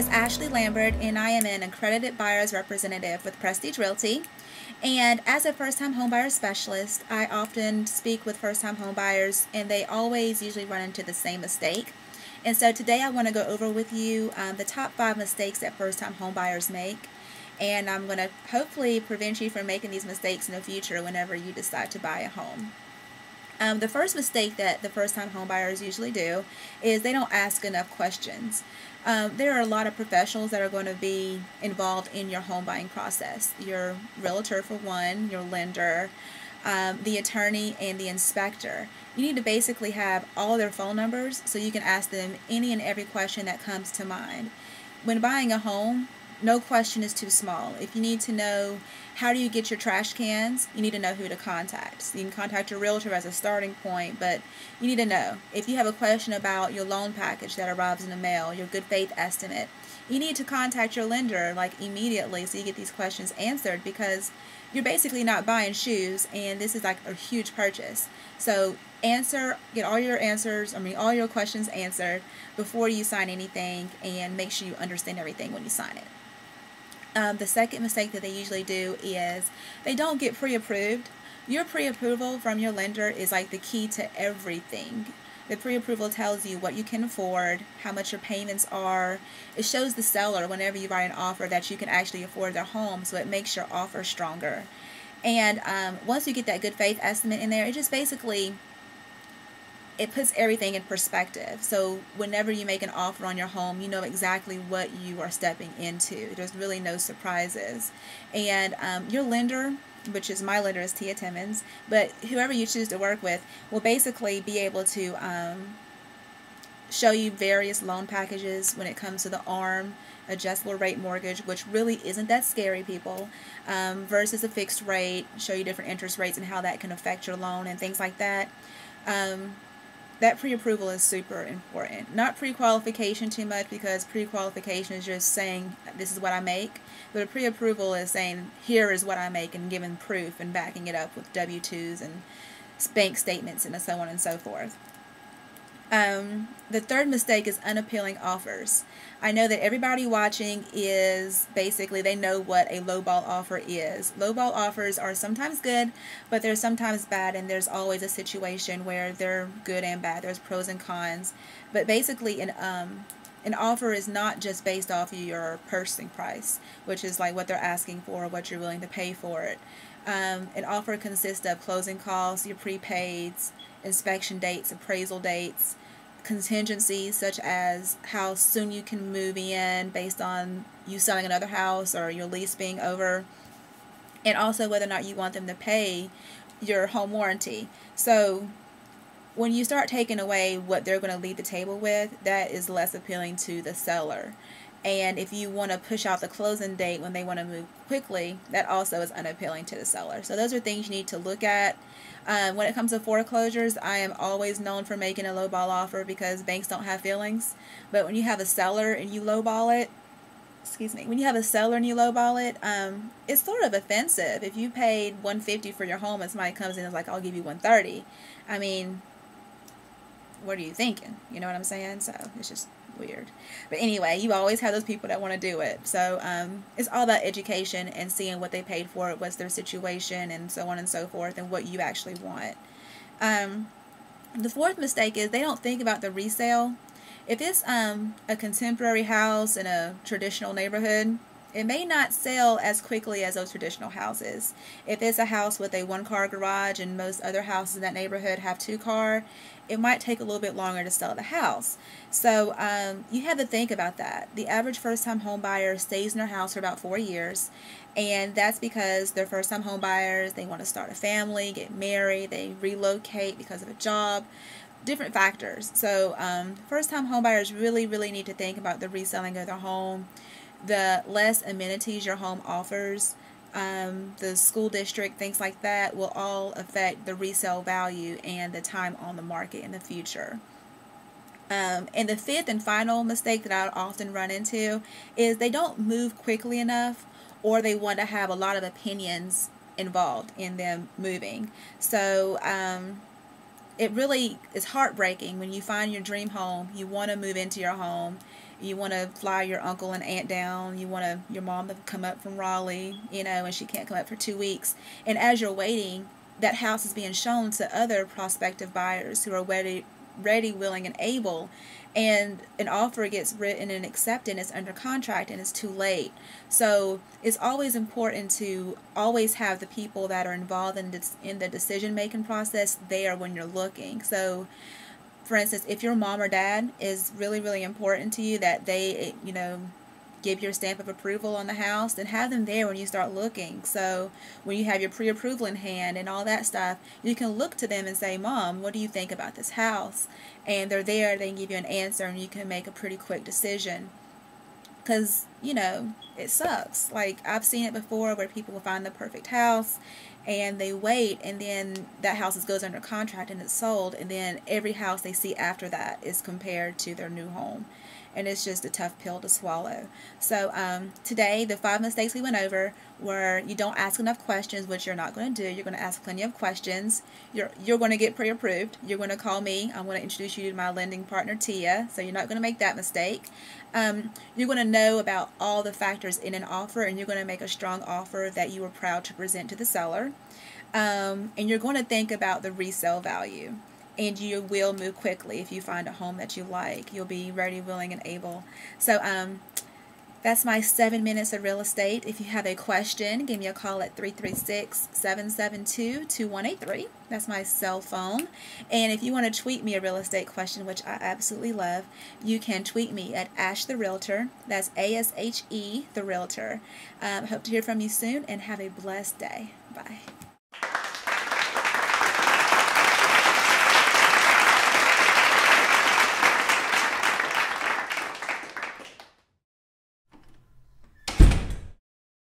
is Ashley Lambert, and I am an accredited buyer's representative with Prestige Realty. And as a first-time homebuyer specialist, I often speak with first-time homebuyers, and they always usually run into the same mistake. And so today I want to go over with you the top 5 mistakes that first-time homebuyers make. And I'm going to hopefully prevent you from making these mistakes in the future whenever you decide to buy a home. The first mistake that the first-time homebuyers usually do is they don't ask enough questions. There are a lot of professionals that are going to be involved in your home buying process. Your realtor for one, your lender, the attorney, and the inspector. You need to basically have all their phone numbers so you can ask them any and every question that comes to mind. When buying a home, no question is too small. If you need to know how do you get your trash cans, you need to know who to contact. So you can contact your realtor as a starting point, but you need to know. If you have a question about your loan package that arrives in the mail, your good faith estimate, you need to contact your lender like immediately so you get these questions answered, because you're basically not buying shoes and this is like a huge purchase. So get all your all your questions answered before you sign anything, and make sure you understand everything when you sign it. The second mistake that they usually do is they don't get pre-approved. Your pre-approval from your lender is like the key to everything. The pre-approval tells you what you can afford, how much your payments are. It shows the seller whenever you write an offer that you can actually afford their home, so it makes your offer stronger. And once you get that good faith estimate in there, it just basically it puts everything in perspective. So whenever you make an offer on your home, you know exactly what you are stepping into. There's really no surprises. And your lender, which is my lender is Tia Timmons, but whoever you choose to work with will basically be able to show you various loan packages when it comes to the ARM, adjustable rate mortgage, which really isn't that scary, people, versus a fixed rate, show you different interest rates and how that can affect your loan and things like that. That pre-approval is super important. Not pre-qualification too much, because pre-qualification is just saying this is what I make, but a pre-approval is saying here is what I make and giving proof and backing it up with W-2s and bank statements and so on and so forth. The third mistake is unappealing offers. I know that everybody watching is basically, they know what a lowball offer is. Lowball offers are sometimes good, but they're sometimes bad, and there's always a situation where they're good and bad. There's pros and cons. But basically, an offer is not just based off of your purchasing price, which is like what they're asking for or what you're willing to pay for it. An offer consists of closing costs, your prepaids, inspection dates, appraisal dates, contingencies such as how soon you can move in based on you selling another house or your lease being over, and also whether or not you want them to pay your home warranty. So when you start taking away what they're going to leave the table with, that is less appealing to the seller. And if you want to push out the closing date when they want to move quickly, that also is unappealing to the seller. So those are things you need to look at. When it comes to foreclosures, I am always known for making a lowball offer because banks don't have feelings. But when you have a seller and you lowball it, it's sort of offensive. If you paid $150 for your home and somebody comes in and is like, I'll give you $130, I mean, what are you thinking? You know what I'm saying? So it's just weird. But anyway, you always have those people that want to do it. So it's all about education and seeing what they paid for it, what's their situation, and so on and so forth, and what you actually want. The fourth mistake is they don't think about the resale. If it's a contemporary house in a traditional neighborhood, it may not sell as quickly as those traditional houses. If it's a house with a 1-car garage and most other houses in that neighborhood have 2-car, it might take a little bit longer to sell the house. So you have to think about that. The average first-time home buyer stays in their house for about 4 years, and that's because they're first-time home buyers. They want to start a family, get married, they relocate because of a job, different factors. So first-time home buyers really need to think about the reselling of their home. The less amenities your home offers, the school district, things like that, will all affect the resale value and the time on the market in the future. And the fifth and final mistake that I often run into is they don't move quickly enough, or they want to have a lot of opinions involved in them moving. So it really is heartbreaking when you find your dream home, you want to move into your home, you want to fly your uncle and aunt down, you want your mom to come up from Raleigh, and she can't come up for 2 weeks. And as you're waiting, that house is being shown to other prospective buyers who are ready, willing, and able, and an offer gets written and accepted, and it's under contract, and it's too late. So it's always important to always have the people that are involved in the decision-making process there when you're looking. So, for instance, if your mom or dad is really, really important to you, that they, give your stamp of approval on the house, then have them there when you start looking. So when you have your pre-approval in hand and all that stuff, you can look to them and say, Mom, what do you think about this house? And they're there, they can give you an answer, and you can make a pretty quick decision. Because, it sucks. Like, I've seen it before where people will find the perfect house, and they wait, and then that house goes under contract and it's sold, and then every house they see after that is compared to their new home. And it's just a tough pill to swallow. So today, the 5 mistakes we went over were: you don't ask enough questions, which you're not going to do. You're going to ask plenty of questions. You're going to get pre-approved. You're going to call me. I'm going to introduce you to my lending partner, Tia, so you're not going to make that mistake. You're going to know about all the factors in an offer, and you're going to make a strong offer that you are proud to present to the seller. And you're going to think about the resale value. And you will move quickly if you find a home that you like. You'll be ready, willing, and able. So that's my 7 minutes of real estate. If you have a question, give me a call at 336-772-2183. That's my cell phone. And if you want to tweet me a real estate question, which I absolutely love, you can tweet me at Ash the Realtor. That's ASHE the Realtor. Hope to hear from you soon, and have a blessed day. Bye.